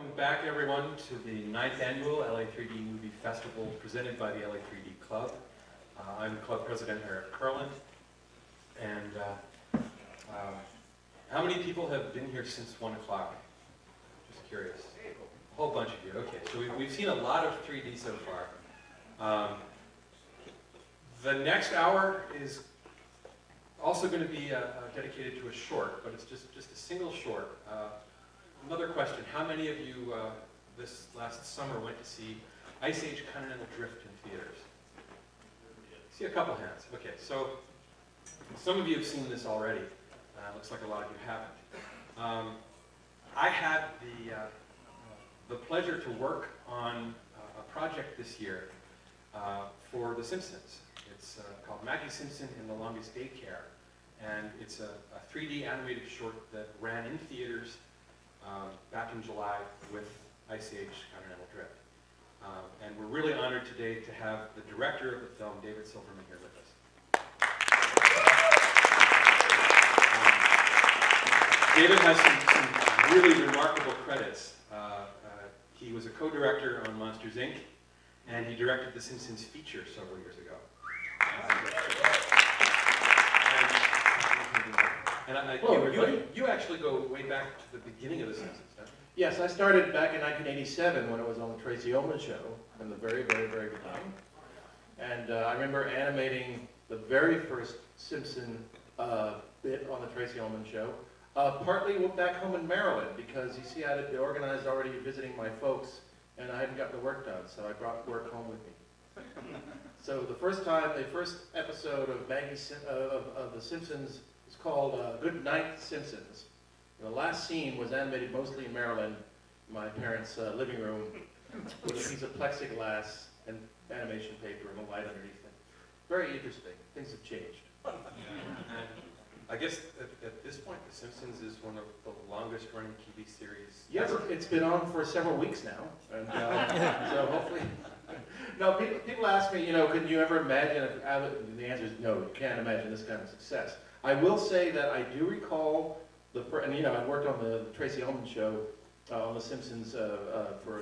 Welcome back, everyone, to the 9th annual LA 3D Movie Festival presented by the LA 3D Club. I'm Club President Eric Kurland, and how many people have been here since 1 o'clock? Just curious. A whole bunch of you. Okay, so we've seen a lot of 3D so far. The next hour is also going to be dedicated to a short, but it's just a single short. Another question, how many of you this last summer went to see Ice Age Continental Drift in theaters? See a couple hands. Okay, so some of you have seen this already. Looks like a lot of you haven't. I had the pleasure to work on a project this year for The Simpsons. It's called Maggie Simpson in the Longest Daycare, and it's a 3D animated short that ran in theaters back in July with Ice Age Continental Drift. And we're really honored today to have the director of the film, David Silverman, here with us. David has some really remarkable credits. He was a co-director on Monsters, Inc., and he directed The Simpsons feature several years ago. You actually go way back to the beginning of The Simpsons, don't you? Yes, I started back in 1987 when it was on the Tracy Ullman Show, from the very, very, very beginning. And I remember animating the very first Simpson bit on the Tracy Ullman Show, partly back home in Maryland, because you see I had organized already visiting my folks, and I hadn't gotten the work done, so I brought work home with me. So the first episode of of The Simpsons is called Good Night, Simpsons. And the last scene was animated mostly in Maryland, in my parents' living room, with a piece of plexiglass and animation paper and a light underneath it. Very interesting. Things have changed. And I guess at this point, The Simpsons is one of the longest running TV series. Yes, it's been on for several weeks now, and so hopefully. No, people ask me, can you ever imagine? The answer is no. You can't imagine this kind of success. I will say that I do recall I worked on the Tracy Ullman Show on The Simpsons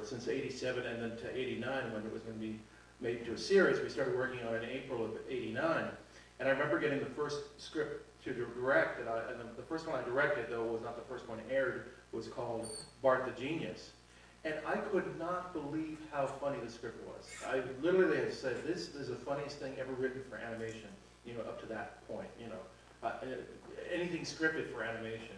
since '87 and then to '89 when it was going to be made into a series. We started working on it in April of '89, and I remember getting the first script to direct, and the first one I directed, though, was not the first one aired, was called Bart the Genius. And I could not believe how funny the script was. I literally had said, this is the funniest thing ever written for animation, up to that point, anything scripted for animation.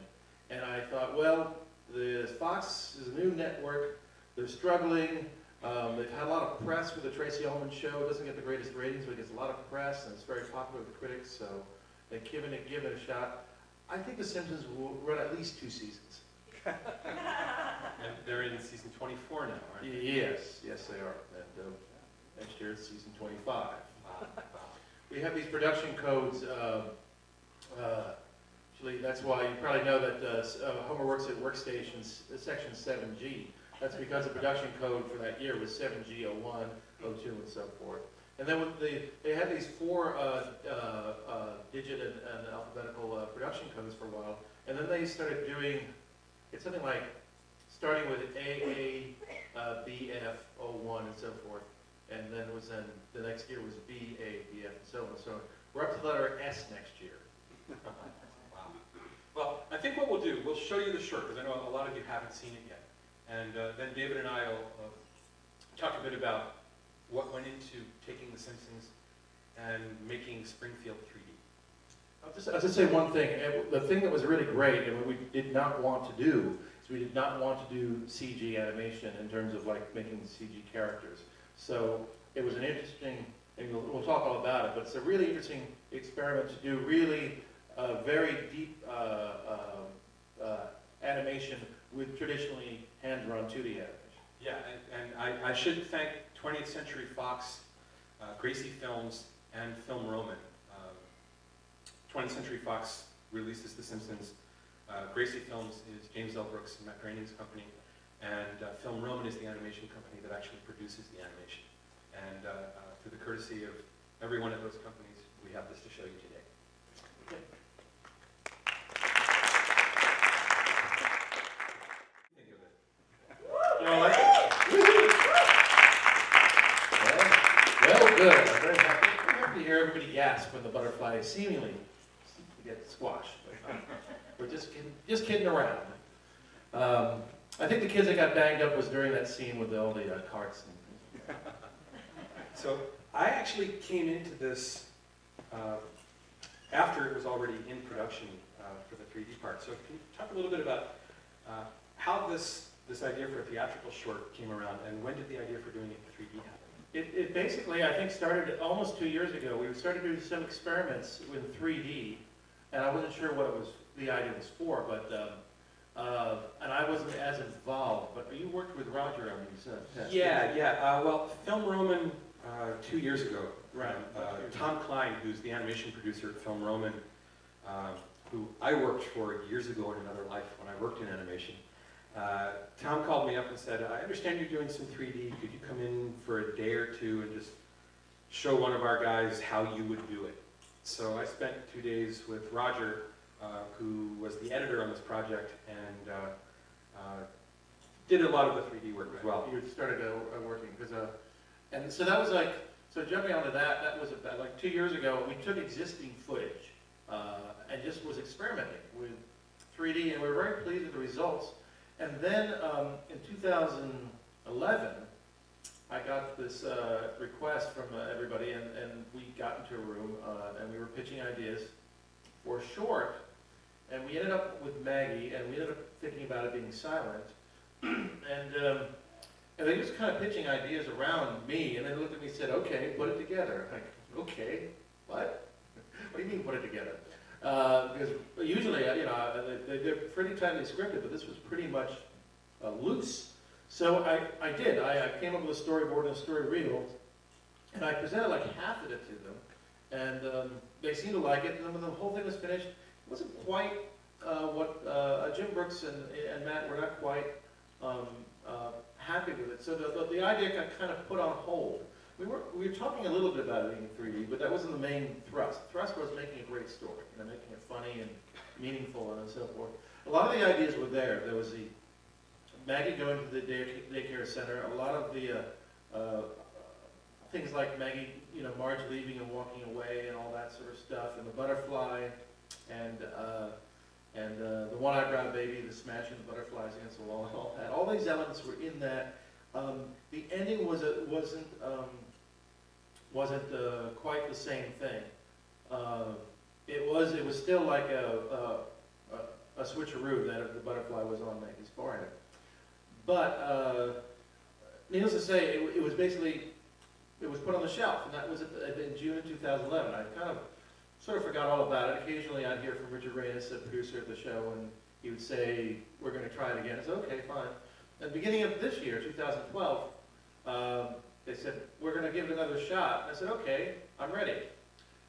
And I thought, well, the Fox is a new network, they're struggling, they've had a lot of press with the Tracy Ullman Show. It doesn't get the greatest ratings, but it gets a lot of press, and it's very popular with the critics, so they're giving it a shot. I think The Simpsons will run at least 2 seasons. And they're in season 24 now, aren't they? Yes, they are. And next year it's season 25. We have these production codes. Actually, that's why you probably know that Homer works at workstations, section 7G. That's because the production code for that year was 7G, 01, 02, and so forth. And then they had these 4 digit and alphabetical production codes for a while, and then they started doing, it's something like starting with AA, BF, 01, and so forth, and then the next year was BA, BF, and so on and so on. We're up to the letter S next year. Wow. Well, I think what we'll do, we'll show you the short, because I know a lot of you haven't seen it yet, and then David and I will talk a bit about what went into taking The Simpsons and making Springfield 3D. I'll just say one thing. The thing that was really great, and what we did not want to do, is we did not want to do CG animation in terms of making CG characters. So it was an interesting, and we'll talk all about it, but it's a really interesting experiment to do really very deep animation with traditionally hand-drawn 2D animation. Yeah, and I should thank 20th Century Fox, Gracie Films, and Film Roman. 20th Century Fox releases The Simpsons. Gracie Films is James L. Brooks and Matt Groening's company, and Film Roman is the animation company that actually produces the animation. And through the courtesy of every one of those companies, we have this to show you today. Okay. Think of it. when the butterfly seemingly gets squashed. We're just kidding around. I think the kids that got banged up was during that scene with all the carts. So I actually came into this after it was already in production for the 3D part. So can you talk a little bit about how this idea for a theatrical short came around, and when did the idea for doing it in 3D happen? It basically, I think, started almost 2 years ago. We started doing some experiments with 3D, and I wasn't sure what the idea was for, but and I wasn't as involved. But you worked with Roger on these tests. Yeah. Well, Film Roman 2 years ago. Right. Tom Klein, who's the animation producer at Film Roman, who I worked for years ago in another life when I worked in animation. Tom called me up and said, I understand you're doing some 3D. Could you come in for a day or two and just show one of our guys how you would do it? So I spent 2 days with Roger, who was the editor on this project, and did a lot of the 3D work as well. You started working, because, and so that was like, so jumping onto that was about like 2 years ago. We took existing footage and just was experimenting with 3D, and we were very pleased with the results. And then in 2011, I got this request from everybody, and we got into a room, and we were pitching ideas for a short, and we ended up with Maggie, and we ended up thinking about it being silent, and they just kind of pitching ideas around me, and they looked at me and said, okay, put it together. I'm like, okay, what? What do you mean put it together? Because usually, they're pretty tightly scripted, but this was pretty much loose. So I did. I came up with a storyboard and a story reel, and I presented like half of it to them, and they seemed to like it. And then when the whole thing was finished, it wasn't quite what Jim Brooks and Matt were not quite happy with it. So the idea got kind of put on hold. We were talking a little bit about it in 3D, but that wasn't the main thrust. The thrust was making a great story, making it funny and meaningful and so forth. A lot of the ideas were there. There was the Maggie going to the daycare center. A lot of the things like Maggie, Marge leaving and walking away and all that sort of stuff, and the butterfly, and the one-eyebrow baby, the smashing the butterflies against the wall, and all that. All these elements were in that. The ending wasn't quite the same thing. It was still like a switcheroo that the butterfly was on Maggie's forehead. But needless to say, it was basically put on the shelf, and that was in June of 2011. I kind of sort of forgot all about it. Occasionally, I'd hear from Richard Reyes, the producer of the show, and he would say, "We're going to try it again." I said, "Okay, fine." At the beginning of this year, 2012, they said, "We're going to give it another shot." And I said, "Okay, I'm ready."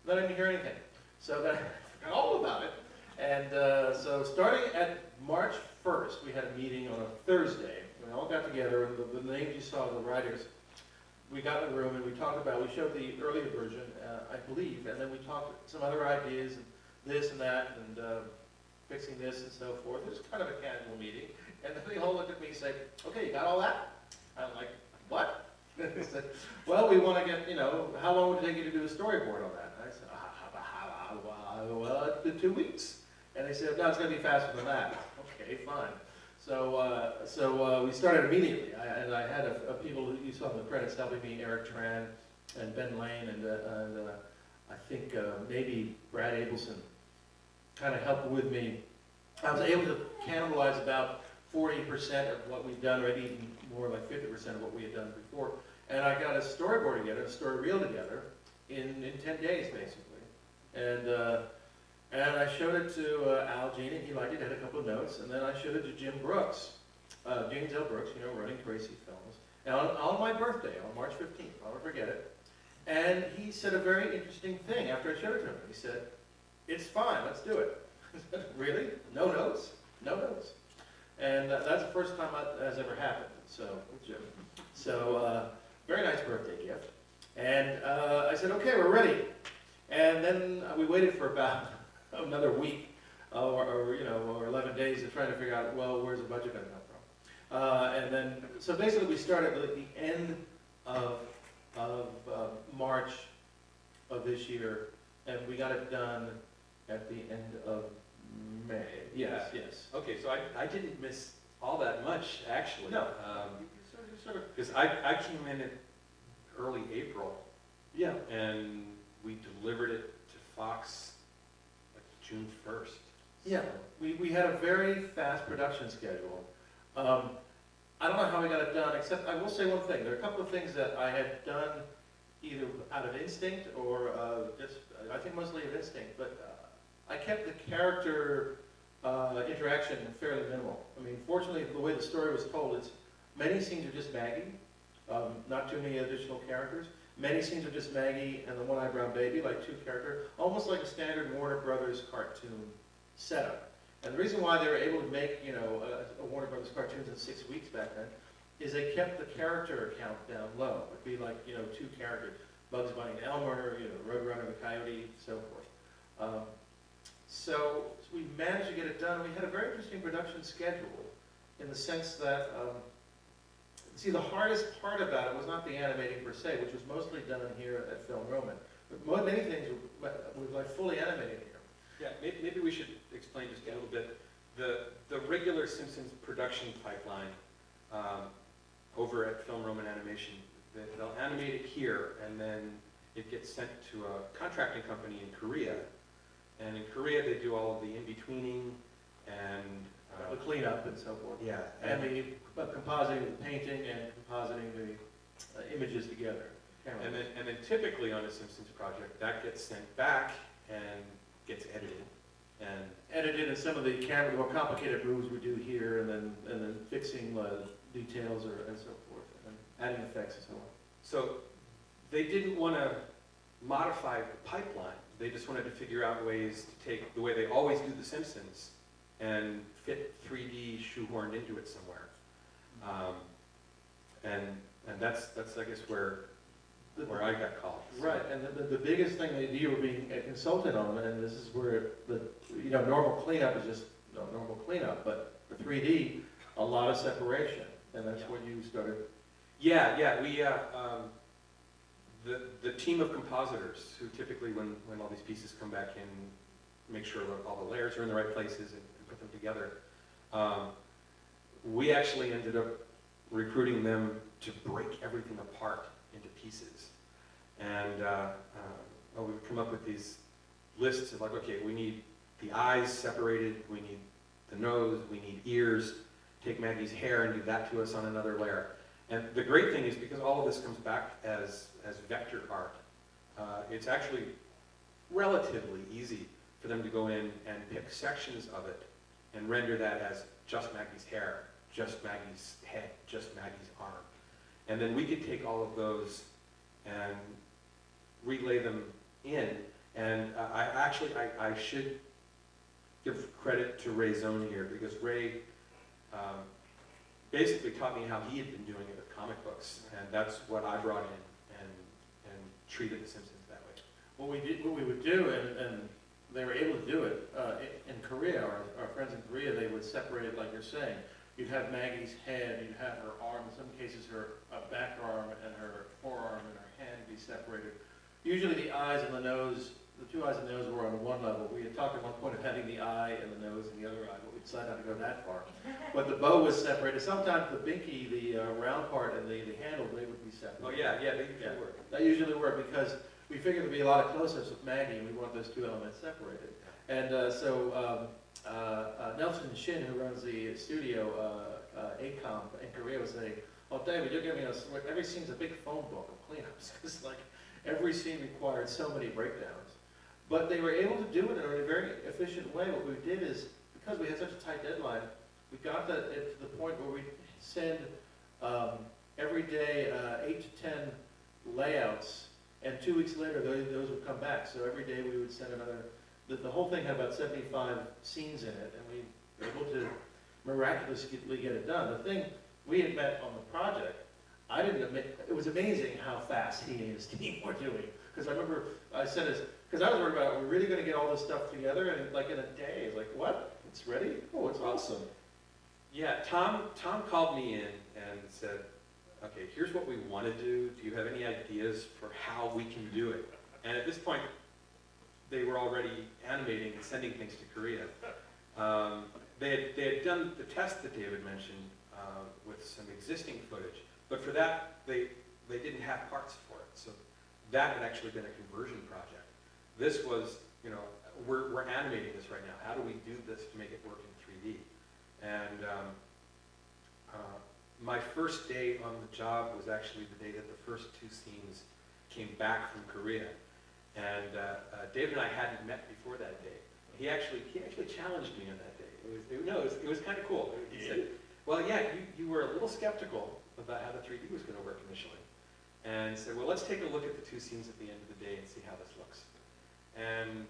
Then I didn't hear anything. So then I forgot all about it. And so starting at March 1st, we had a meeting on a Thursday. We all got together, and the names you saw, the writers, we got in the room and we talked about, we showed the earlier version, I believe, and then we talked some other ideas, and this and that, and fixing this and so forth. It was kind of a casual meeting. And then they all looked at me and said, "Okay, you got all that?" I'm like, "What?" They said, "Well, we want to get, how long would it take you to do a storyboard on that?" And I said, well, 2 weeks. And they said, "No, it's going to be faster than that." Okay, fine. So we started immediately. I had people who you saw in the credits helping me, Eric Tran and Ben Lane, and I think maybe Brad Abelson kind of helped with me. I was able to cannibalize about 40% of what we've done, or maybe even more, like 50% of what we had done before. And I got a storyboard together, a story reel together, in 10 days, basically. And I showed it to Al Jean, and he liked it, had a couple of notes. And then I showed it to Jim Brooks, James L. Brooks, running Tracy Films. And on my birthday, on March 15th, I'll never forget it. And he said a very interesting thing after I showed it to him. He said, "It's fine, let's do it." I said, "Really? No notes?" "No notes." And that's the first time that has ever happened, with Jim. So, very nice birthday gift. And I said, "Okay, we're ready." And then we waited for about another week or 11 days to try to figure out, well, where's the budget going to come from? And then, so basically we started at the end of March of this year and we got it done at the end of May. Yes, yes. Okay, so I didn't miss all that much, actually. No. Sort of, because I came in early April, Yeah. and we delivered it to Fox like June 1st. Yeah, we had a very fast production schedule. I don't know how we got it done, except I will say one thing. There are a couple of things that I had done either out of instinct or just, I think mostly of instinct, but I kept the character interaction fairly minimal. I mean, fortunately, the way the story was told, many scenes are just Maggie, not too many additional characters. Many scenes are just Maggie and the one-eyed-brown baby, like two characters, almost like a standard Warner Brothers cartoon setup. And the reason why they were able to make, a Warner Brothers cartoons in 6 weeks back then, is they kept the character count down low. It'd be like, two characters, Bugs Bunny and Elmer, Roadrunner the Coyote, so forth. So we managed to get it done. We had a very interesting production schedule in the sense that, see, the hardest part about it was not the animating per se, which was mostly done here at Film Roman. But many things were like fully animated here. Yeah, maybe we should explain just a little bit. The regular Simpsons production pipeline over at Film Roman Animation, they'll animate it here, and then it gets sent to a contracting company in Korea. And in Korea, they do all of the in-betweening and the cleanup and so forth. Yeah, and the compositing the painting and compositing the images together. And then typically on a Simpsons project, that gets sent back and gets edited. And some of the more complicated moves we do here, and then fixing details and so forth, and adding effects and so on. So they didn't want to modify the pipeline. They just wanted to figure out ways to take the way they always do The Simpsons and fit 3D shoehorned into it somewhere. And that's I guess where I got called. Right, and the biggest thing that you were being a consultant on, and this is where normal cleanup is just normal cleanup, but for 3D, a lot of separation, and that's what you started. Yeah, we the team of compositors who typically, when all these pieces come back in, make sure that all the layers are in the right places and put them together. We actually ended up recruiting them to break everything apart into pieces. And we've come up with these lists of like, okay, we need the eyes separated, we need the nose, we need ears, take Maggie's hair and do that to us on another layer. And the great thing is because all of this comes back as vector art, it's actually relatively easy for them to go in and pick sections of it and render that as just Maggie's hair, just Maggie's head, just Maggie's arm. And then we could take all of those and relay them in. And I should give credit to Ray Zone here, because Ray basically taught me how he had been doing it with comic books, and that's what I brought in and treated The Simpsons that way. What we would do, and they were able to do it in Korea. Our friends in Korea, they would separate it like you're saying. You'd have Maggie's head, you'd have her arm, in some cases her back arm and her forearm and her hand be separated. Usually the eyes and the nose, the two eyes and the nose were on one level. We had talked at one point of having the eye and the nose and the other eye, but we decided not to go that far. But the bow was separated. Sometimes the binky, the round part, and the handle, they would be separated. Oh yeah, they usually work. That usually worked because we figured there'd be a lot of close-ups with Maggie, and we want those two elements separated. And so Nelson Shin, who runs the studio, ACOM in Korea, was saying, "Oh, David, you're giving us every scene's a big phone book of cleanups because like every scene required so many breakdowns." But they were able to do it in a very efficient way. What we did is, because we had such a tight deadline, we got it to the point where we send every day 8 to 10 layouts, and 2 weeks later those would come back. So every day we would send another. The whole thing had about 75 scenes in it, and we were able to miraculously get it done. The thing we had met on the project, it was amazing how fast he and his team were doing. Because I remember I said this, because I was worried about, are we really going to get all this stuff together? And like in a day, it's like, what? It's ready? Oh, it's awesome. Yeah, Tom called me in and said, okay, here's what we want to do. Do you have any ideas for how we can do it? And at this point, they were already animating and sending things to Korea. They had done the test that David mentioned with some existing footage, but for that, they didn't have parts for it. So that had actually been a conversion project. This was, you know, we're animating this right now. How do we do this to make it work in 3D? And my first day on the job was actually the day that the first 2 scenes came back from Korea. And David and I hadn't met before that day. He actually challenged me on that day. It was kind of cool. He said, well, yeah, you were a little skeptical about how the 3D was going to work initially. And said, well, let's take a look at the 2 scenes at the end of the day and see how this looks. And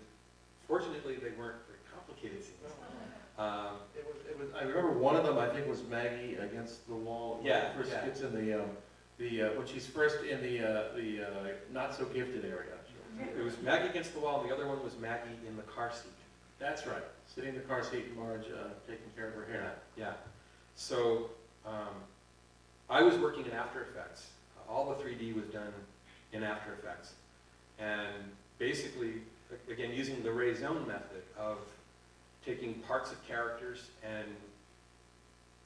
fortunately, they weren't very complicated scenes. I remember one of them, I think, was Maggie against the wall. Yeah, First gets in when she's first in the not so gifted area. It was Maggie against the wall, and the other one was Maggie in the car seat. That's right, sitting in the car seat, and Marge taking care of her hair. Yeah. So I was working in After Effects. All the 3D was done in After Effects, and basically, again, using the Ray Zone method of taking parts of characters and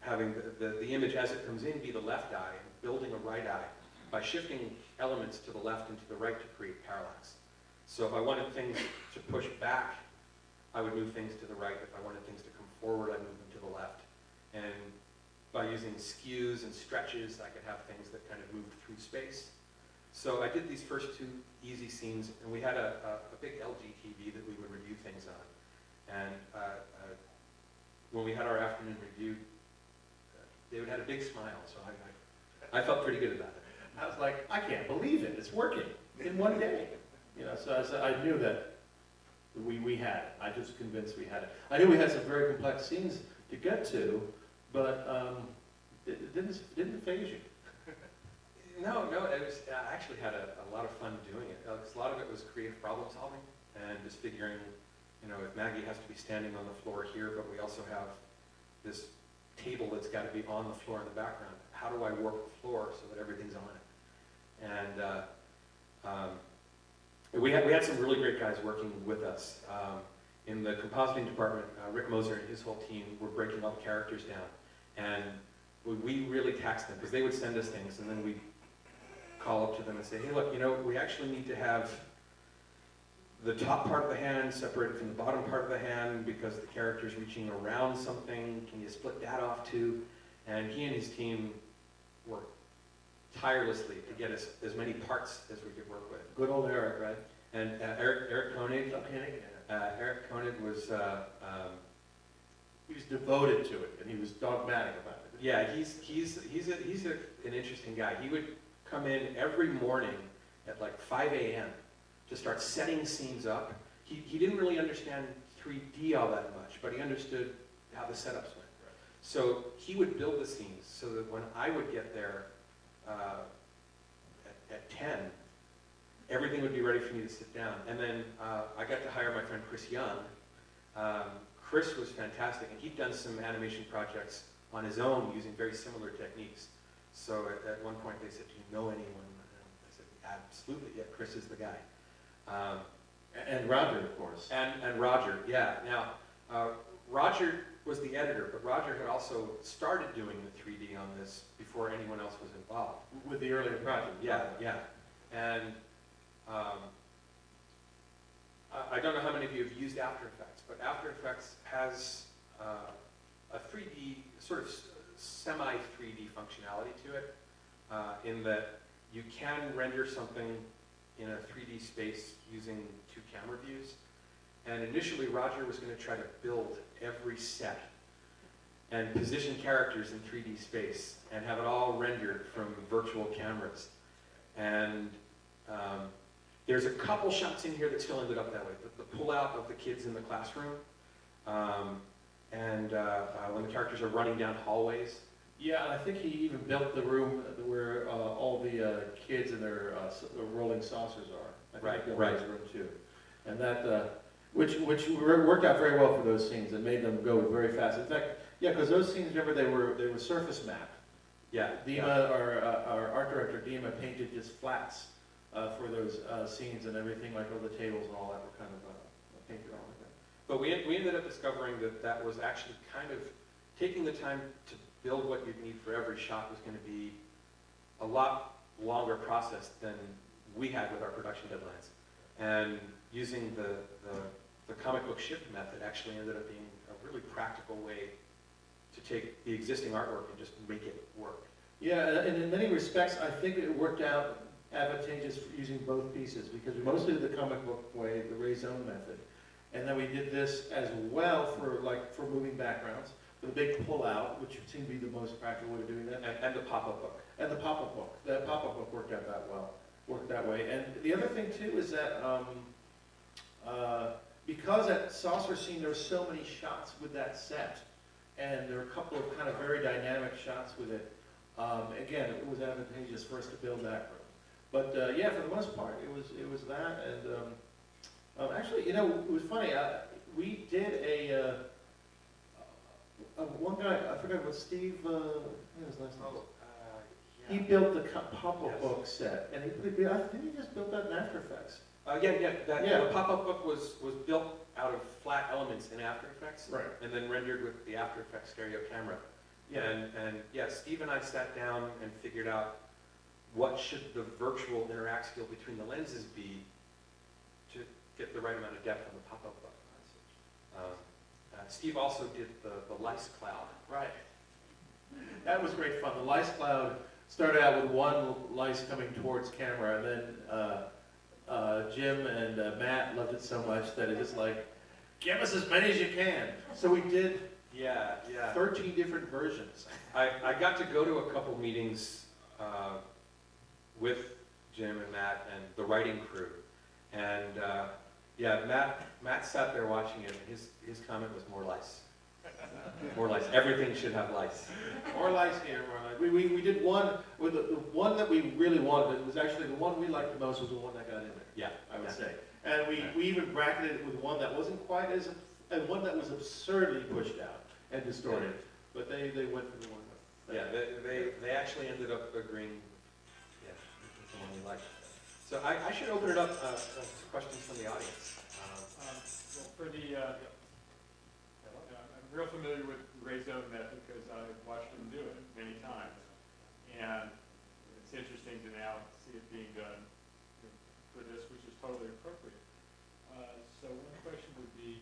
having the image as it comes in be the left eye, and building a right eye by shifting elements to the left and to the right to create parallax. So if I wanted things to push back, I would move things to the right. If I wanted things to come forward, I'd move them to the left. And by using skews and stretches, I could have things that kind of moved through space. So I did these first 2 easy scenes, and we had a big LG TV that we would review things on. And when we had our afternoon review, David had a big smile, so I felt pretty good about it. I was like, I can't believe it, it's working in one day. You know, so I knew that we had it. I was convinced we had it. I knew we had some very complex scenes to get to, but it didn't faze you. No, it was, I actually had a lot of fun doing it. A lot of it was creative problem solving and just figuring, you know, if Maggie has to be standing on the floor here, but we also have this table that's got to be on the floor in the background, how do I work the floor so that everything's on it? And we had some really great guys working with us. In the compositing department, Rick Moser and his whole team were breaking all the characters down. And we really taxed them, because they would send us things, and then we'd call up to them and say, hey, look, you know, we actually need to have the top part of the hand separated from the bottom part of the hand because the character's reaching around something. Can you split that off too? And he and his team worked tirelessly to get us as many parts as we could work with. Good old Eric, right? And Eric Koenig. Eric Koenig was... he was devoted to it, and he was dogmatic about it. Yeah, he's an interesting guy. He would come in every morning at like 5 a.m. to start setting scenes up. He didn't really understand 3D all that much, but he understood how the setups went. Right. So he would build the scenes so that when I would get there at 10, everything would be ready for me to sit down. And then I got to hire my friend Chris Young. Chris was fantastic, and he'd done some animation projects on his own using very similar techniques. So at one point they said, do you know anyone? I said, absolutely, yeah, Chris is the guy. And Roger, of course. And Roger, yeah. Now, Roger was the editor, but Roger had also started doing the 3D on this before anyone else was involved. With the earlier project. Yeah. And I don't know how many of you have used After Effects, but After Effects has a 3D, sort of semi-3D functionality to it, in that you can render something in a 3D space using 2 camera views. And initially, Roger was going to try to build every set and position characters in 3D space and have it all rendered from virtual cameras. And there's a couple shots in here that still ended up that way. The pull-out of the kids in the classroom, and when the characters are running down hallways. Yeah, and I think he even built the room where all the kids and their rolling saucers are. I think he built his room too. And that, which worked out very well for those scenes. It made them go very fast. In fact, yeah, because those scenes, remember, they were surface mapped. Yeah. Dima, our art director, Dima, painted just flats for those scenes and everything, like all the tables and all that were kind of painted on like that. But we ended up discovering that that was actually kind of taking the time to build what you'd need for every shot was going to be a lot longer process than we had with our production deadlines. And using the comic book shift method actually ended up being a really practical way to take the existing artwork and just make it work. Yeah, and in many respects, I think it worked out advantageous for using both pieces, because we mostly did the comic book way, the raison method, and then we did this as well for moving backgrounds, with a big pull-out, which seemed to be the most practical way of doing that. And the pop-up book. And the pop-up book. That pop-up book worked out that well, worked that way. And the other thing too is that because at Saucer Scene there were so many shots with that set, and there were a couple of kind of very dynamic shots with it, again, it was advantageous for us to build that room. But yeah, for the most part, it was that. And actually, you know, it was funny. We did one guy, I forgot what Steve, what was his last name? Yeah. He built the pop-up book set, and I think he just built that in After Effects. The pop-up book was built out of flat elements in After Effects, Right. and then rendered with the After Effects stereo camera. Yeah. And yeah, Steve and I sat down and figured out what should the virtual interact skill between the lenses be to get the right amount of depth on the pop-up book. Steve also did the lice cloud. Right. That was great fun. The lice cloud started out with one lice coming towards camera, and then Jim and Matt loved it so much that it just like, give us as many as you can. So we did 13 different versions. I got to go to a couple meetings with Jim and Matt and the writing crew, and Matt sat there watching it, and his comment was more lice. More lice. Everything should have lice. More lice here, more lice. We did one, with the one that we really wanted, it was actually the one we liked the most was the one that got in there. Yeah. I would say. And we even bracketed it with one that wasn't quite as, and one that was absurdly pushed out and distorted. But they went for the one that. Yeah, they actually ended up agreeing, with the one we liked. So I should open it up to questions from the audience. Well, for the, I'm real familiar with the raison method because I've watched them do it many times. And it's interesting to now see it being done for this, which is totally appropriate. So one question would be,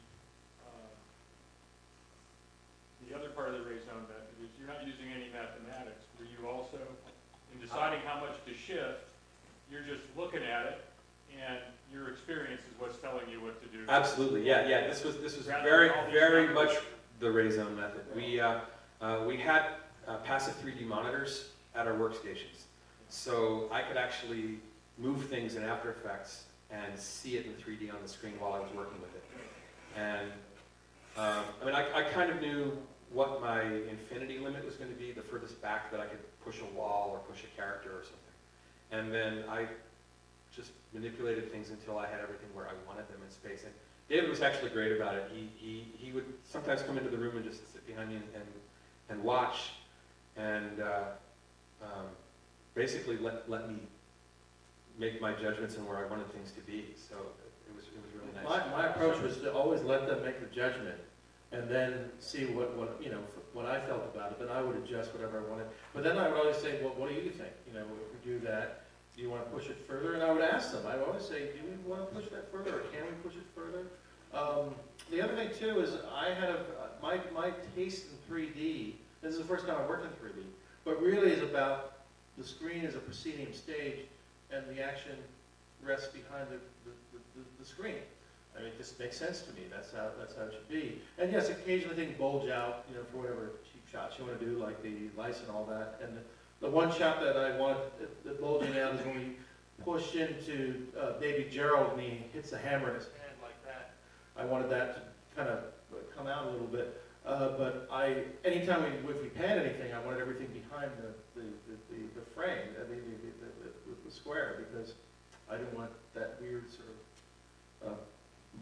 the other part of the raison method is you're not using any mathematics. Were you also, in deciding how much to shift, you're just looking at it, and your experience is what's telling you what to do? Absolutely, yeah. This was very much the raison method. We had passive 3D monitors at our workstations, so I could actually move things in After Effects and see it in 3D on the screen while I was working with it. And I mean, I kind of knew what my infinity limit was going to be, the furthest back that I could push a wall or push a character or something. And then I just manipulated things until I had everything where I wanted them in space. And David was actually great about it. He would sometimes come into the room and just sit behind me and watch, and basically let me make my judgments on where I wanted things to be. So it was really nice. My approach was to always let them make the judgment, and then see what I felt about it. Then I would adjust whatever I wanted. But then I would always say, well, what do you think? You know, if we do that, do you want to push it further? And I would ask them. I would always say, do we want to push that further, or can we push it further? The other thing too is I had my taste in 3D. This is the first time I worked in 3D, but really is about the screen as a proscenium stage, and the action rests behind the screen. I mean, it just makes sense to me. That's how it should be. And yes, occasionally things bulge out, for whatever cheap shots you want to do, like the lice and all that. And the one shot that I want the bulging out is when we push into Baby Gerald and he hits the hammer in his hand like that. I wanted that to kind of come out a little bit. But anytime if we pan anything, I wanted everything behind the frame, the square, because I didn't want that weird sort of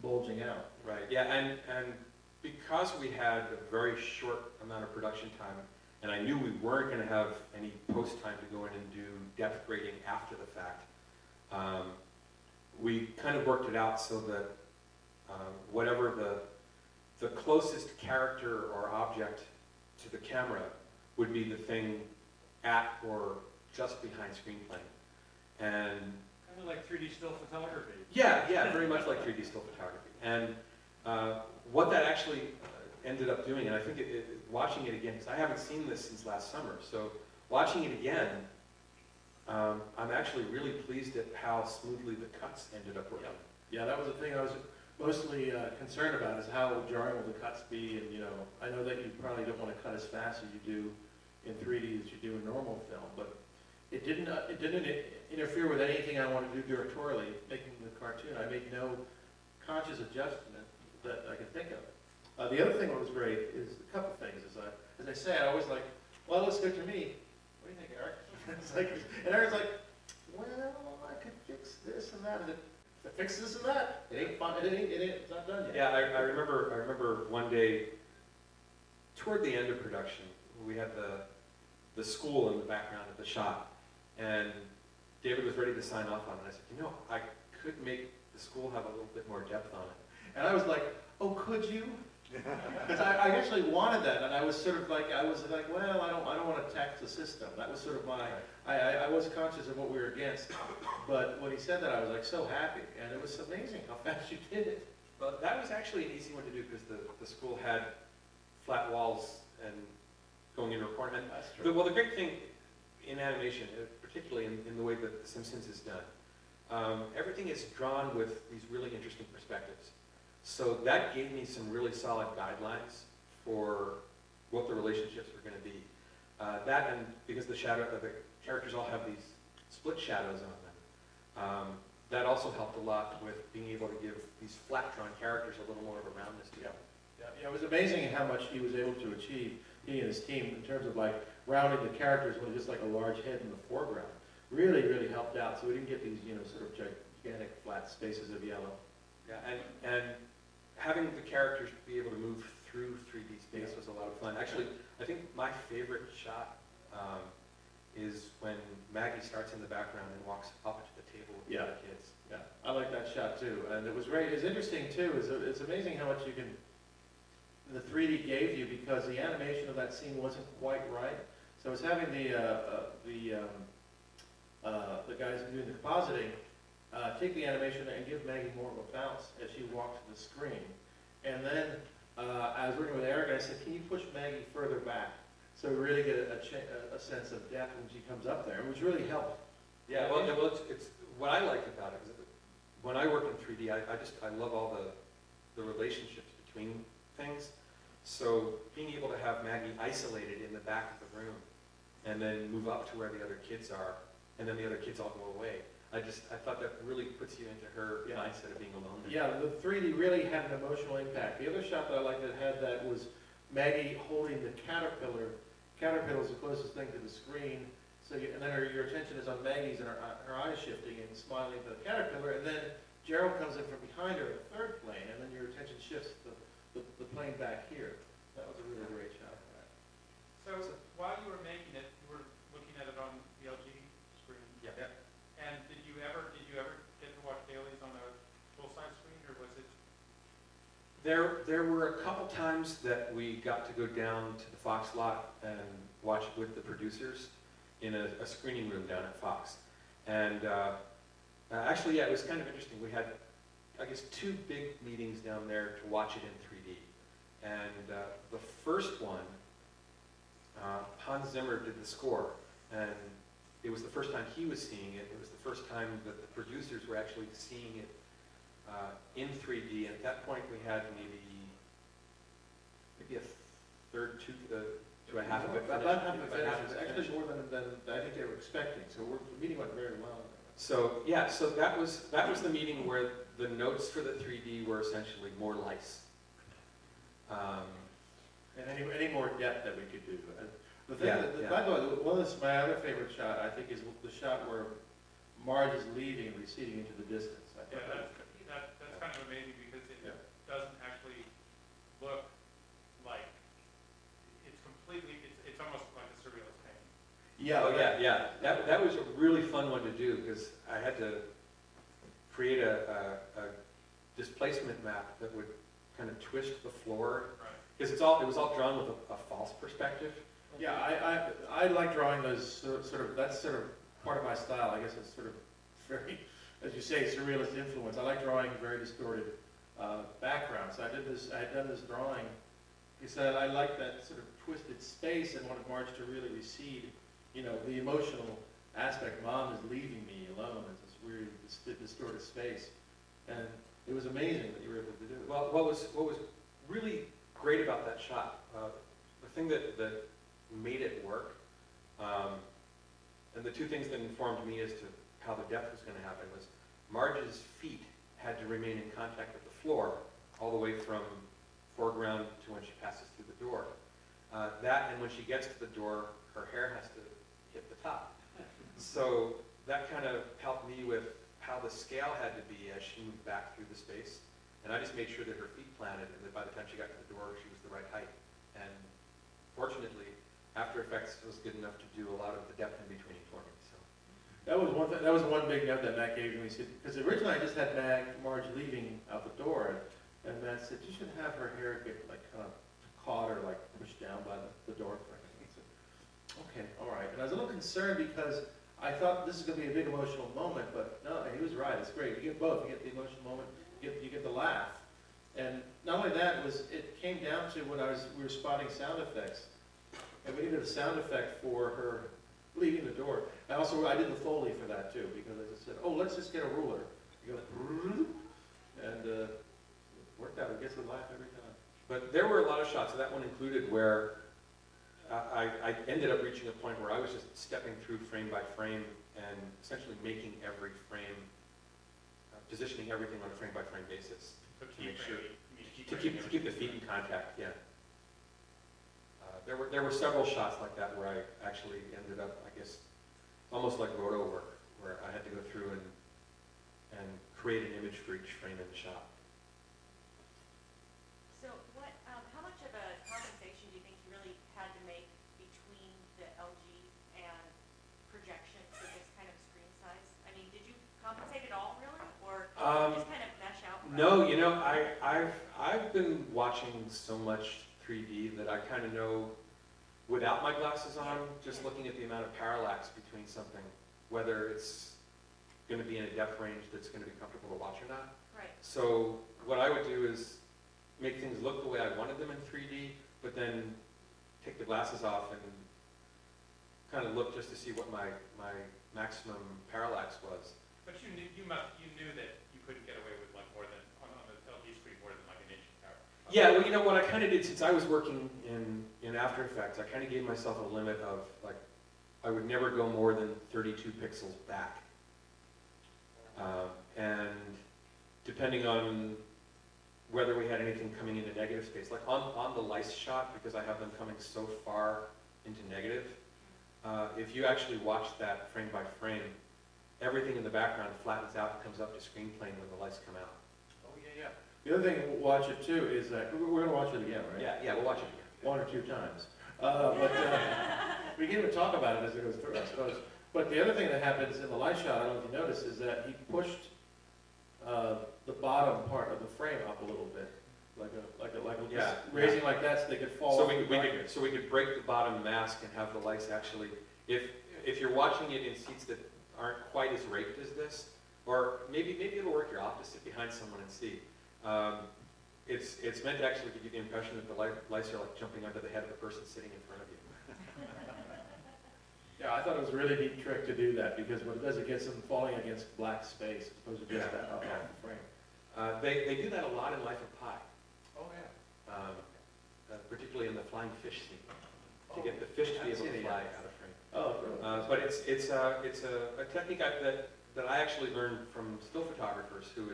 bulging out. Right, yeah, and because we had a very short amount of production time, and I knew we weren't going to have any post time to go in and do depth grading after the fact, We kind of worked it out so that whatever the closest character or object to the camera would be the thing at or just behind screenplay. And Kind of like 3D still photography. yeah, very much like 3D still photography. And what that actually ended up doing, and I think watching it again, because I haven't seen this since last summer, so watching it again, I'm actually really pleased at how smoothly the cuts ended up working. Yeah, that was the thing I was mostly concerned about, is how jarring will the cuts be, and I know that you probably don't want to cut as fast as you do in 3D as you do in normal film, but it didn't interfere with anything I wanted to do directorially, making the cartoon. I made no conscious adjustment that I could think of. The other thing that was great is a couple things. As I say, I always like, well, it looks good to me. What do you think, Eric? It's like, and Eric's like, well, I could fix this and that. And fix this and that. It ain't fun. It's not done yet. Yeah, I remember one day, toward the end of production, we had the school in the background of the shot, and David was ready to sign off on it. I said, I could make the school have a little bit more depth on it. And I was like, oh, could you? Because I actually wanted that, and I was sort of like, well, I don't want to tax the system. That was sort of my, I was conscious of what we were against, but when he said that, I was like so happy, and it was amazing how fast you did it. But that was actually an easy one to do, because the school had flat walls and going into a corner. And That's true. well, the great thing in animation, particularly in the way that The Simpsons is done, everything is drawn with these really interesting perspectives. So that gave me some really solid guidelines for what the relationships were going to be. That, and because the characters all have these split shadows on them, that also helped a lot with being able to give these flat drawn characters a little more of a roundness to them. Yeah, it was amazing how much he was able to achieve, he and his team, in terms of like rounding the characters with just like a large head in the foreground. Really, really helped out, so we didn't get these, sort of gigantic flat spaces of yellow. Yeah, and having the characters be able to move through 3D space was a lot of fun. Actually, I think my favorite shot is when Maggie starts in the background and walks up to the table with the other kids. Yeah, I like that shot too, and it was great. It's interesting too. It's amazing how much the 3D gave you, because the animation of that scene wasn't quite right. So I was having the guys doing the compositing take the animation and give Maggie more of a bounce as she walked to the screen. And then I was working with Eric, and I said, can you push Maggie further back so we really get a sense of depth when she comes up there, which really helped. Yeah, well, it's what I liked about it is that when I work in 3D, I love all the relationships between things. So being able to have Maggie isolated in the back of the room and then move up to where the other kids are, and then the other kids all go away. I thought that really puts you into her mindset of being alone there. Yeah, the 3D really had an emotional impact. The other shot that I liked that had that was Maggie holding the caterpillar. Caterpillar is the closest thing to the screen. So and then your attention is on Maggie's, and her eyes shifting and smiling at the caterpillar. And then Gerald comes in from behind her in the third plane, and then your attention shifts to the plane back here. That was a really great shot. So while you were making it, you were looking at it on the LG screen. Yeah. And did you ever get to watch dailies on a full-size screen, or was it? There were a couple times that we got to go down to the Fox lot and watch it with the producers in a screening room down at Fox. And actually, yeah, it was kind of interesting. We had, I guess, 2 big meetings down there to watch it in 3D. And the first one, Hans Zimmer did the score, and it was the first time he was seeing it. It was the first time that the producers were actually seeing it in 3D. And at that point, we had maybe a third to a half of it. About half of it. Actually more than I think they were expecting. So the meeting went very well. So yeah, so that was the meeting where the notes for the 3D were essentially more lice. And any more depth that we could do. The thing by the way, my other favorite shot, I think, is the shot where Marge is leaving and receding into the distance. Yeah, that's kind of amazing, because it doesn't actually look like it's completely. It's almost like a surrealist painting. Yeah. Oh yeah. That was a really fun one to do, because I had to create a displacement map that would kind of twist the floor. Right. Because it was all drawn with a false perspective. Yeah, I like drawing those sort of, that's sort of part of my style. I guess it's sort of very, as you say, surrealist influence. I like drawing very distorted backgrounds. I had done this drawing. He said I like that sort of twisted space and wanted Marge to really recede, you know, the emotional aspect. Mom is leaving me alone. It's this weird, distorted space. And it was amazing that you were able to do it. Well, what was really great about that shot, the thing that made it work, and the two things that informed me as to how the depth was going to happen was Marge's feet had to remain in contact with the floor all the way from foreground to when she passes through the door. That, and when she gets to the door, her hair has to hit the top. So that kind of helped me with how the scale had to be as she moved back through the space. And I just made sure that her feet planted and that by the time she got to the door, she was the right height. And fortunately, After Effects was good enough to do a lot of the depth in between for me. So That was one thing. That was one big note that Matt gave me. Because originally I just had Marge leaving out the door, and Matt said you should have her hair get like kind of caught or like pushed down by the door frame. I said, okay, all right. And I was a little concerned because I thought this is going to be a big emotional moment, but no, he was right. It's great. You get both. You get the emotional moment. You get the laugh. And not only that, it came down to when we were spotting sound effects, and we needed a sound effect for her leaving the door. I did the Foley for that too, because I just said, oh, let's just get a ruler. You go, and it worked out. It gets a laugh every time. But there were a lot of shots, and that one included where I ended up reaching a point where I was just stepping through frame by frame and essentially making every frame, positioning everything on a frame by frame basis So to make sure, to keep keep the feet in contact, yeah. There were several shots like that where I actually ended up, I guess, almost like roto work, where I had to go through and create an image for each frame in the shot. So how much of a compensation do you think you really had to make between the LG and projection for this kind of screen size? I mean, did you compensate at all really, or just kind of mesh out? No, you know, I've been watching so much 3D that I kind of know, without my glasses on, just looking at the amount of parallax between something, whether it's going to be in a depth range that's going to be comfortable to watch or not. Right. So what I would do is make things look the way I wanted them in 3D, but then take the glasses off and kind of look just to see what my maximum parallax was. But you knew that you couldn't get away with like more than on the LG screen more than like an inch power. Yeah, well, you know what I kind of did since I was working in After Effects, I kind of gave myself a limit of like I would never go more than 32 pixels back, and depending on whether we had anything coming into negative space, like on the lice shot, because I have them coming so far into negative, if you actually watch that frame by frame, everything in the background flattens out and comes up to screen plane when the lights come out. Oh yeah, yeah. The other thing we'll watch it too is that we're going to watch it again, right? Yeah, we'll watch it again. One or two times. We can even talk about it as it goes through, I suppose. But the other thing that happens in the light shot, I don't know if you noticed, is that he pushed the bottom part of the frame up a little bit, just raising like that so they could fall. So we could break the bottom mask and have the lights actually, if you're watching it in seats that aren't quite as raked as this, or maybe it'll work your opposite behind someone and see. It's meant to actually give you the impression that the lights are like jumping onto the head of the person sitting in front of you. Yeah, I thought it was a really neat trick to do that, because what it does, it gets them falling against black space as opposed to just that up off the frame. They do that a lot in Life of Pi, Oh yeah. particularly in the flying fish scene, to get the fish to be able to fly out of frame. Oh, really? But it's a technique that I actually learned from still photographers who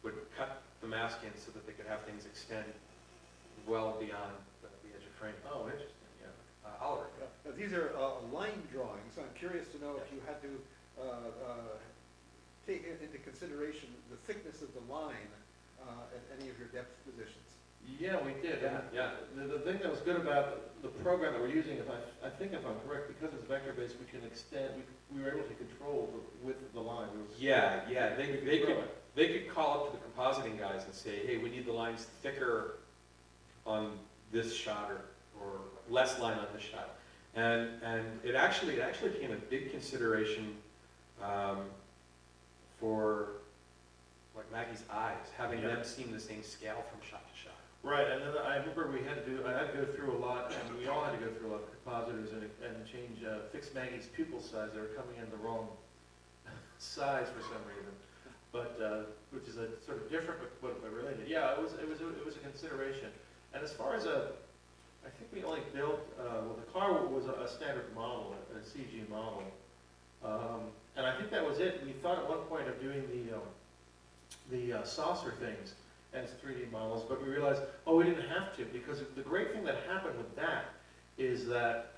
would cut the mask in so that they could have things extend well beyond the edge of frame. Oh, interesting, yeah. Oliver. Now, these are line drawings. I'm curious to know if you had to take into consideration the thickness of the line at any of your depth positions. Yeah, we did. Yeah. The thing that was good about the program that we're using, I think if I'm correct, because it's vector-based, we can extend, we were able to control the width of the line. Yeah, they could call up to the compositing guys and say, hey, we need the lines thicker on this shot or less line on this shot. And it actually became a big consideration for like Maggie's eyes, having them seem the same scale from shot to shot. Right, and then I remember I had to go through a lot, and we all had to go through a lot of compositors and change, fix Maggie's pupil size. They were coming in the wrong size for some reason, but, which is a sort of different but related. Yeah, it was a consideration. And as far as I think we only built, well, the car was a standard model, a CG model. And I think that was it. We thought at one point of doing the saucer things as 3D models, but we realized, oh, we didn't have to, because the great thing that happened with that is that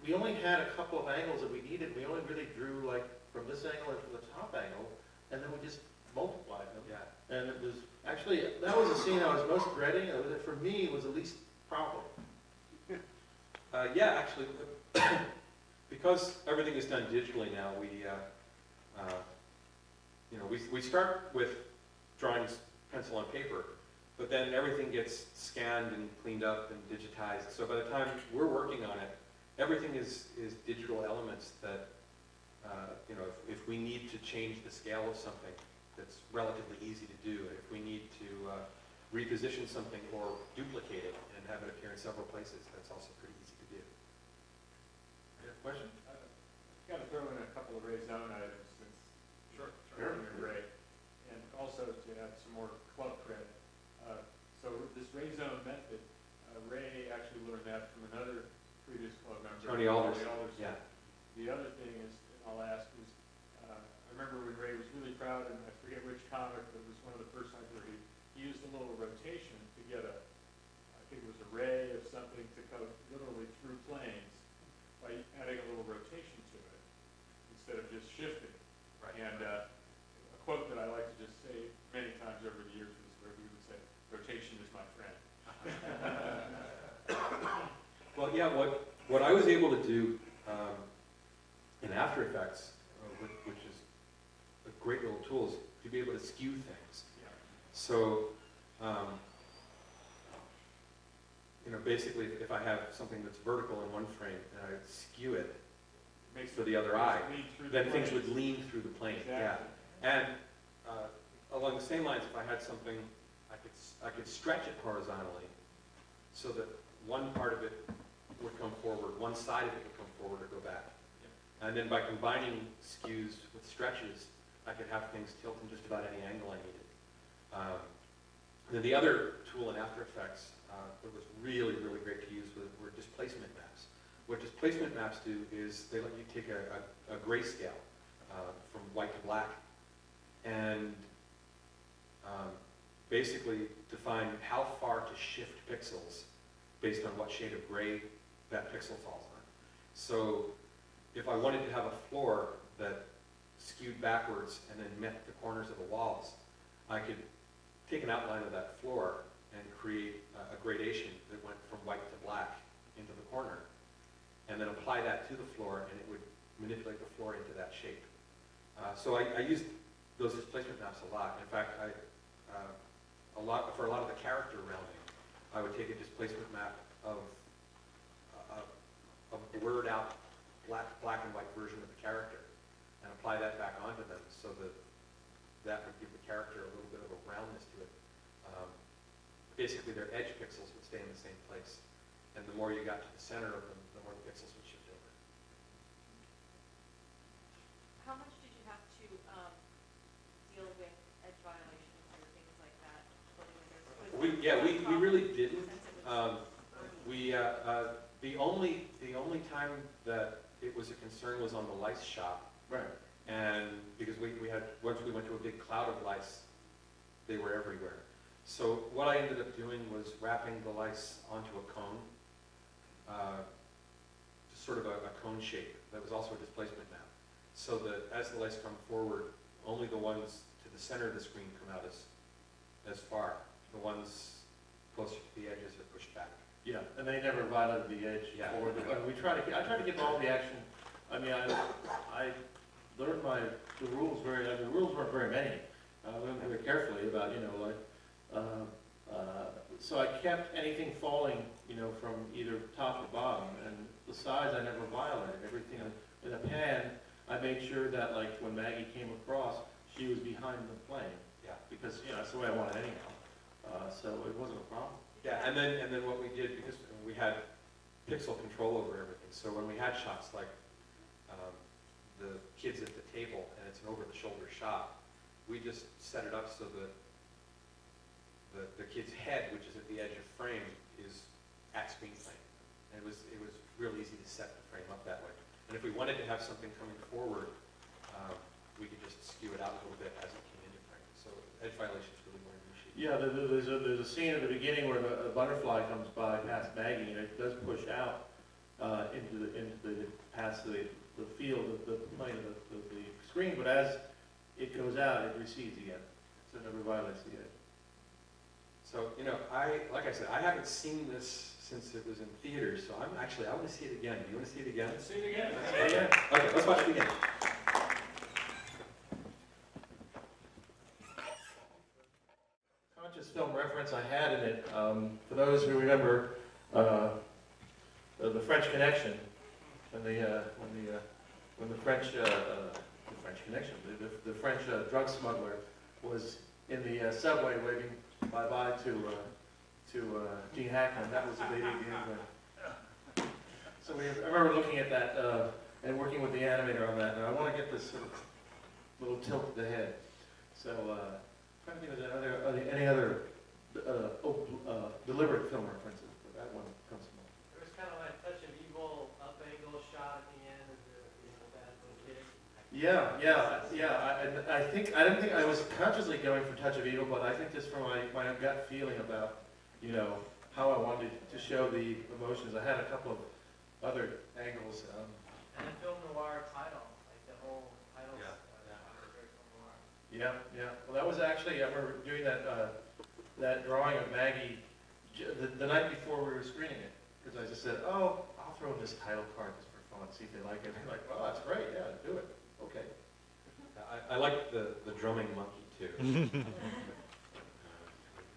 we only had a couple of angles that we needed. We only really drew like from this angle and from the top angle, and then we just multiplied them. Yeah. And it was, actually, that was the scene I was most dreading. For me, it was the least problem. Yeah, actually, because everything is done digitally now, we start with drawings, pencil on paper, but then everything gets scanned and cleaned up and digitized. So by the time we're working on it, everything is digital elements that, if we need to change the scale of something, that's relatively easy to do. If we need to reposition something or duplicate it and have it appear in several places, that's also pretty easy to do. Question? Got to throw in a couple of Ray's own items since earlier Ray, and also to add some more club credit. So this Ray's own method, Ray actually learned that from another previous club member. Tony Alders. Yeah. The other thing is, I'll ask, is I remember when Ray was really proud, and I forget which comic, but it was one of the first times where he used a little rotation to get I think it was a ray of something to go literally through planes by adding a little rotation to it instead of just shifting. Right. And a quote that I like to just say many times over the years was where we would say, "Rotation is my friend." Well, yeah, what I was able to do in After Effects, which is a great little tool, is to be able to skew things. Yeah. So, basically, if I have something that's vertical in one frame and I skew it Makes for the other eye, lead through the then things planes. would lean through the plane. Exactly. Yeah. And along the same lines, if I had something, I could stretch it horizontally so that one part of it would come forward, one side of it would come forward or go back. Yeah. And then by combining skews with stretches, I could have things tilt in just about any angle I needed. Then the other tool in After Effects that was really, really great to use were displacement maps. What displacement maps do is they let you take a grayscale from white to black and basically define how far to shift pixels based on what shade of gray that pixel falls on. So if I wanted to have a floor that skewed backwards and then met the corners of the walls, I could take an outline of that floor and create a gradation that went from white to black into the corner, and then apply that to the floor, and it would manipulate the floor into that shape. So I used those displacement maps a lot. In fact, for a lot of the character rounding, I would take a displacement map of a blurred out black and white version of the character and apply that back onto them so that would give the character a little bit of a roundness to it. Basically, their edge pixels would stay in the same place, and the more you got to the center of them, the more the pixels would shift over. How much did you have to deal with edge violations or things like that? We really didn't. Since it was The only time that it was a concern was on the lice shop, Right. and because we had, once we went to a big cloud of lice, they were everywhere. So what I ended up doing was wrapping the lice onto a cone, just sort of a cone shape that was also a displacement map, so that as the lice come forward, only the ones to the center of the screen come out as far. The ones closer to the edges or pushed back. Yeah, and they never violated the edge. Yeah. Or I try to give all the action. I mean, I learned the rules the rules weren't very many. I learned very carefully about, so I kept anything falling, from either top to bottom, and the size I never violated. Everything in the pan, I made sure that, like, when Maggie came across, she was behind the plane. Yeah. Because, that's the way I want it anyhow. So it wasn't a problem. Yeah, and then what we did, because we had pixel control over everything, so when we had shots like the kids at the table, and it's an over-the-shoulder shot, we just set it up so that the kid's head, which is at the edge of frame, is at screen plane. And it was real easy to set the frame up that way. And if we wanted to have something coming forward, we could just skew it out a little bit as it came into frame. So edge violations really weren't an issue. Yeah, there's a scene at the beginning where a butterfly comes by past Maggie, and it does push out past the field of the plane of the screen, but as it goes out, it recedes again, so it never violates the edge. So, like I said, I haven't seen this since it was in theaters, so I want to see it again. Do you want to see it again? Let's see it again. Okay, let's watch it again. Conscious film reference I had in it, for those who remember the French Connection, when the French Connection, the French drug smuggler was in the subway waving bye-bye to Gene Hackman. That was the baby game. So I remember looking at that and working with the animator on that, and I want to get this sort of little tilt of the head. So trying to think of any other deliberate film references, but that one comes to mind. It was kind of like Touch of Evil, up angle shot at the end of that little kid. Yeah. I didn't think I was consciously going for Touch of Evil, but I think just from my gut feeling about, how I wanted to show the emotions. I had a couple of other angles. And the film noir title, like the whole title. Yeah. Very film noir. Yeah. Well, that was actually, I remember doing that drawing of Maggie the night before we were screening it, because I just said, I'll throw in this title card just for fun, see if they like it. And they're like, oh, that's great, yeah, do it. Okay. I like the drumming monkey, too.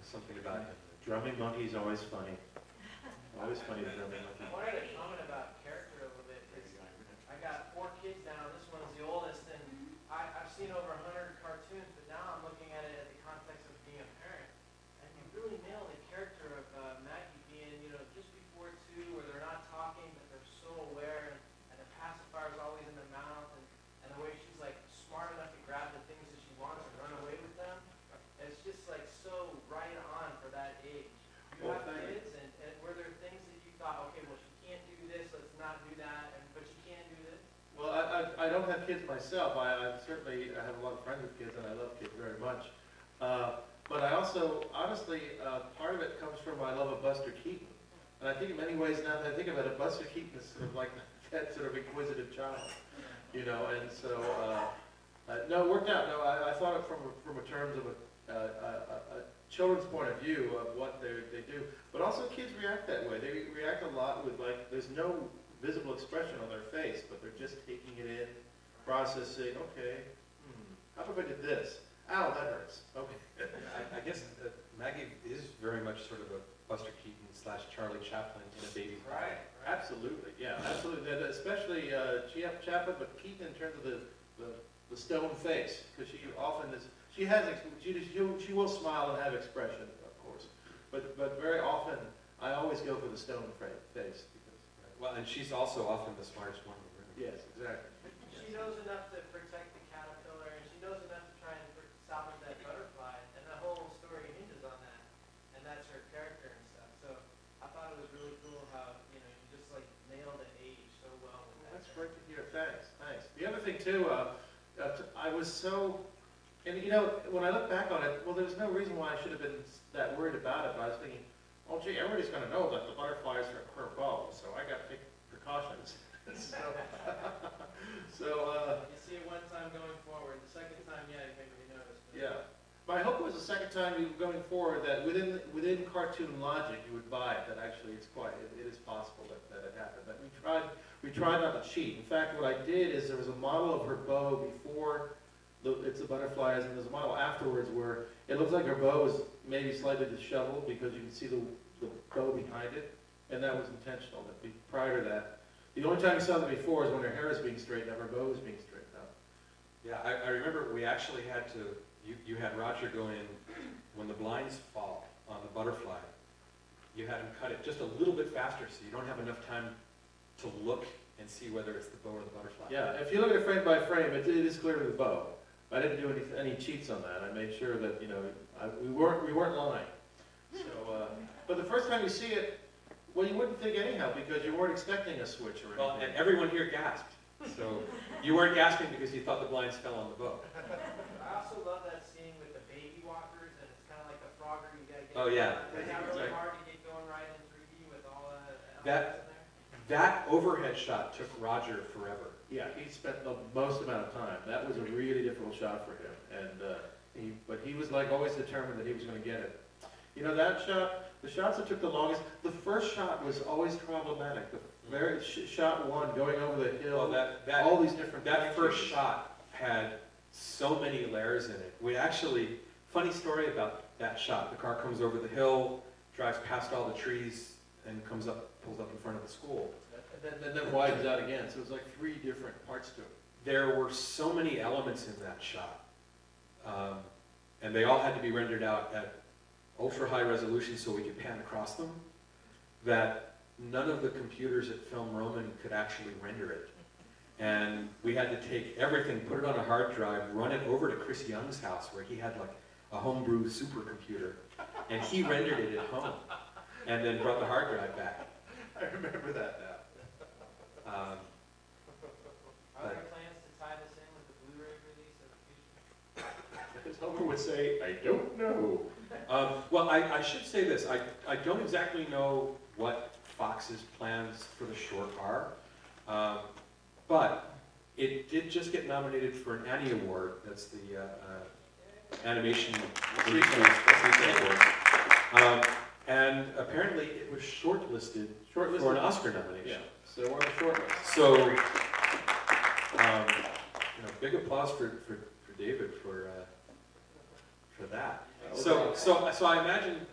Something about him. Drumming monkey is always funny. Always funny, the drumming monkey. I wanted to comment about character a little bit, because I got 4 kids now, this one's the oldest, and I've seen over 100 cartoons, but now I'm looking at it at the context of being a parent. And you really nail the character of Maggie being, just before 2, where they're not talking, but they're so aware, and the pacifier's always in their mouth, and the way she's like smart enough to grab the things that she wants and run away with them. It's just like so right on for that age. You have kids, and were there things that you thought, okay, well, she can't do this, let's not do that, but she can do this? Well, I don't have kids myself. I certainly have a lot of friends with kids, and I love kids very much. But I also, honestly, part of it comes from my love of Buster Keaton. And I think in many ways, now that I think about it, Buster Keaton is sort of like that sort of inquisitive child, and so, no, it worked out. No, I thought it from a terms of a children's point of view of what they do. But also kids react that way. They react a lot with, like, there's no visible expression on their face, but they're just taking it in, processing, okay, how about if I did this? Ow, that hurts. Okay. I guess Maggie is very much sort of a Buster Keaton / Charlie Chaplin in a baby's body. Right. Absolutely, yeah, absolutely. And especially Chaplin, but Keaton in terms of the stone face, because she often is. She will smile and have expression, of course, but very often I always go for the stone face because. Well, and she's also often the smartest one in the room. Yes, exactly. She knows enough to protect the caterpillar, and she knows enough to try and salvage that butterfly, and the whole story hinges on that, and that's her character and stuff. So I thought it was really cool how, you just like nailed the age so well with that. That's great to hear. Thanks. The other thing too, I was so, and when I look back on it, well, there's no reason why I should have been that worried about it. But I was thinking, oh gee, everybody's going to know that the butterflies are her bow, so I got to take precautions. You see it one time going forward, the second time, yeah, you make me notice. Yeah. My hope was the second time going forward that within cartoon logic you would buy it. That actually it is possible that it happened. But we tried not to cheat. In fact, what I did is there was a model of her bow before it's the butterflies, and there's a model afterwards where it looks like her bow is maybe slightly disheveled because you can see the bow behind it, and that was intentional. Prior to that, the only time you saw that before is when her hair is being straightened up, her bow is being straightened up. Yeah, I remember we actually had to, you had Roger go in, when the blinds fall on the butterfly, you had him cut it just a little bit faster so you don't have enough time to look and see whether it's the bow or the butterfly. Yeah, if you look at it frame by frame, it is clearly the bow. I didn't do any cheats on that. I made sure that, we weren't lying. So, but the first time you see it, well, you wouldn't think anyhow because you weren't expecting a switch or anything. Well, and everyone here gasped. So you weren't gasping because you thought the blinds fell on the bow. I also love that scene with the baby walkers, and it's kind of like the Frogger, you gotta get. Oh, yeah. It's not really hard to get going right in 3D with all that. That- That overhead shot took Roger forever. Yeah, he spent the most amount of time. That was a really difficult shot for him, and but he was like always determined that he was going to get it. That shot, the shots that took the longest. The first shot was always problematic. The very shot one going over the hill. Well, all these different. that first shot had so many layers in it. We actually, funny story about that shot. The car comes over the hill, drives past all the trees, and pulls up in front of the school. And then widens out again. So it was like 3 different parts to it. There were so many elements in that shot, and they all had to be rendered out at ultra high resolution so we could pan across them, that none of the computers at Film Roman could actually render it. And we had to take everything, put it on a hard drive, run it over to Chris Young's house where he had like a homebrew supercomputer, and he rendered it at home, and then brought the hard drive back. I remember that now. Are there plans to tie this in with the Blu-ray release of the future? As Homer would say, I don't know. Well, I should say this. I don't exactly know what Fox's plans for the short are, but it did just get nominated for an Annie Award. That's the Animation Award. And apparently it was shortlisted for an Oscar nomination. Yeah, so we're on the shortlist. So, big applause for David for that. So I imagine,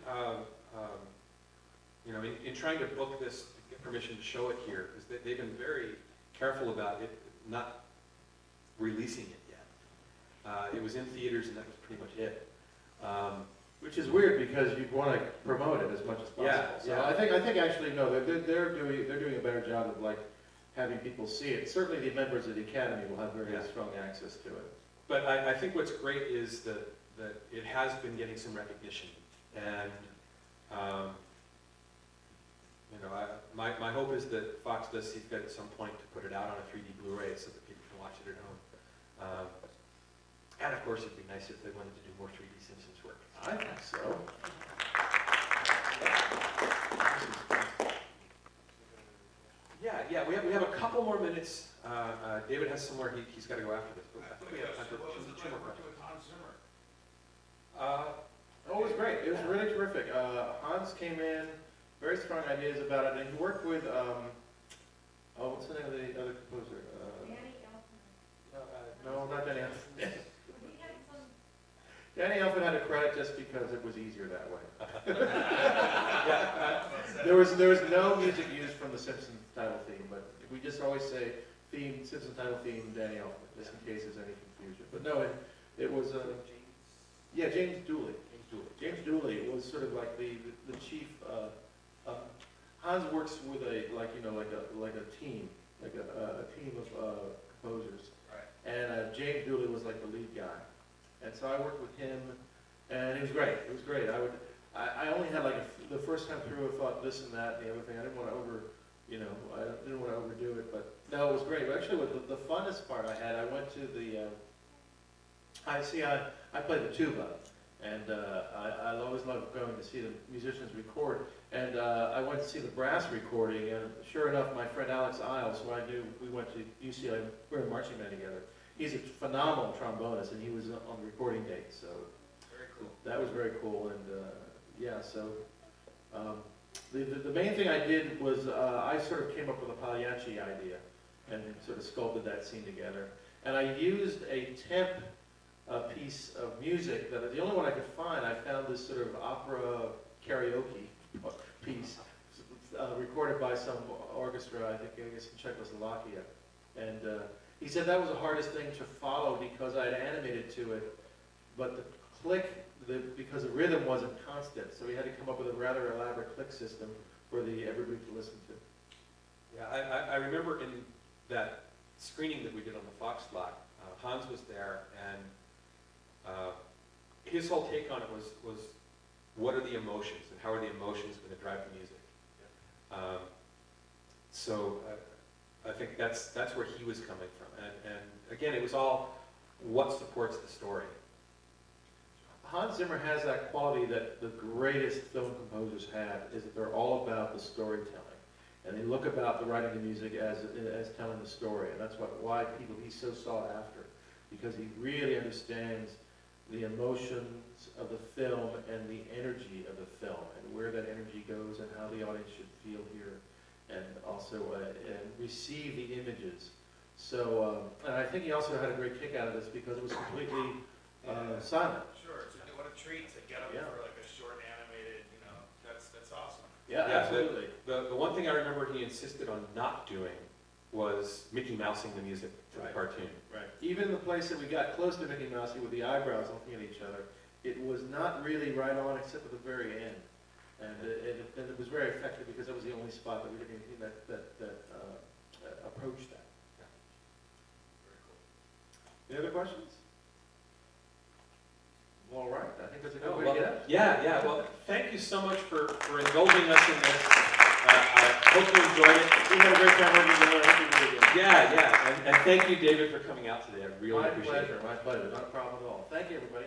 in trying to book this, to get permission to show it here, because they've been very careful about it not releasing it yet. It was in theaters, and that was pretty much it. Which is weird because you want to promote it as much as possible. Yeah, So yeah. I think actually no, they're doing a better job of like having people see it. Certainly the members of the Academy will have very strong access to it. But I think what's great is that it has been getting some recognition, and my hope is that Fox does see fit at some point to put it out on a 3D Blu-ray so that people can watch it at home. And of course, it'd be nice if they wanted to do more 3D Simpsons work. I think so. Yeah. We have a couple more minutes. David has somewhere he's got to go after this, but I think we have time for two more questions. Oh, it was great. It was really terrific. Hans came in, very strong ideas about it, and he worked with, what's the name of the other composer? Danny Elfman. No, not Danny Elfman. He had some. Danny Elfman had a credit just because it was easier that way. Yeah, There was no music used from the Simpsons title theme, but we just always say Simpsons title theme, Danny Elfman, just in case there's any confusion. But no, it was James Dooley. James Dooley was sort of like the chief. Hans works with a team, a team of composers. Right. And James Dooley was like the lead guy, and so I worked with him, and it was great. It was great. I only had the first time through I thought this and that and the other thing. I didn't want to overdo it, but no, it was great. But actually, the funnest part I had, I went to the. I played the tuba, and I always love going to see the musicians record. And I went to see the brass recording, and sure enough, my friend Alex Isles, who I knew, we went to UCLA, we were in marching band together. He's a phenomenal trombonist, and he was on the recording date. So, That was very cool, and, yeah, so, the main thing I did was, I sort of came up with a Pagliacci idea, and sort of sculpted that scene together. And I used a temp piece of music, that the only one I could find, I found this sort of opera karaoke piece, recorded by some orchestra, I guess in Czechoslovakia. And he said that was the hardest thing to follow because I had animated to it, but the click, because the rhythm wasn't constant, so we had to come up with a rather elaborate click system for everybody to listen to. Yeah, I remember in that screening that we did on the Fox lot, Hans was there, and his whole take on it was what are the emotions, and how are the emotions going to drive the music? So I think that's where he was coming from, and again, it was all what supports the story. Hans Zimmer has that quality that the greatest film composers have, is that they're all about the storytelling. And they look about the writing of music as telling the story. And that's why he's so sought after. Because he really understands the emotions of the film and the energy of the film, and where that energy goes and how the audience should feel here, and also and receive the images. So, and I think he also had a great kick out of this because it was completely silent. Sure, what a treat to get them for like a short animated, that's awesome. Yeah, Yeah, absolutely. The one thing I remember he insisted on not doing was Mickey Mousing the music to the cartoon. Right. Even the place that we got close to Mickey Mouse with the eyebrows looking at each other, it was not really right on except at the very end. And it was very effective because that was the only spot that we did anything that approached that. Yeah. Very cool. Any other questions? All right, I think that's a good way to get out. Yeah. Well, thank you so much for indulging us in this. I hope you enjoyed it. We had a great time working together. I think we really did. Yeah. And thank you, David, for coming out today. I really appreciate it. My pleasure. Not a problem at all. Thank you, everybody.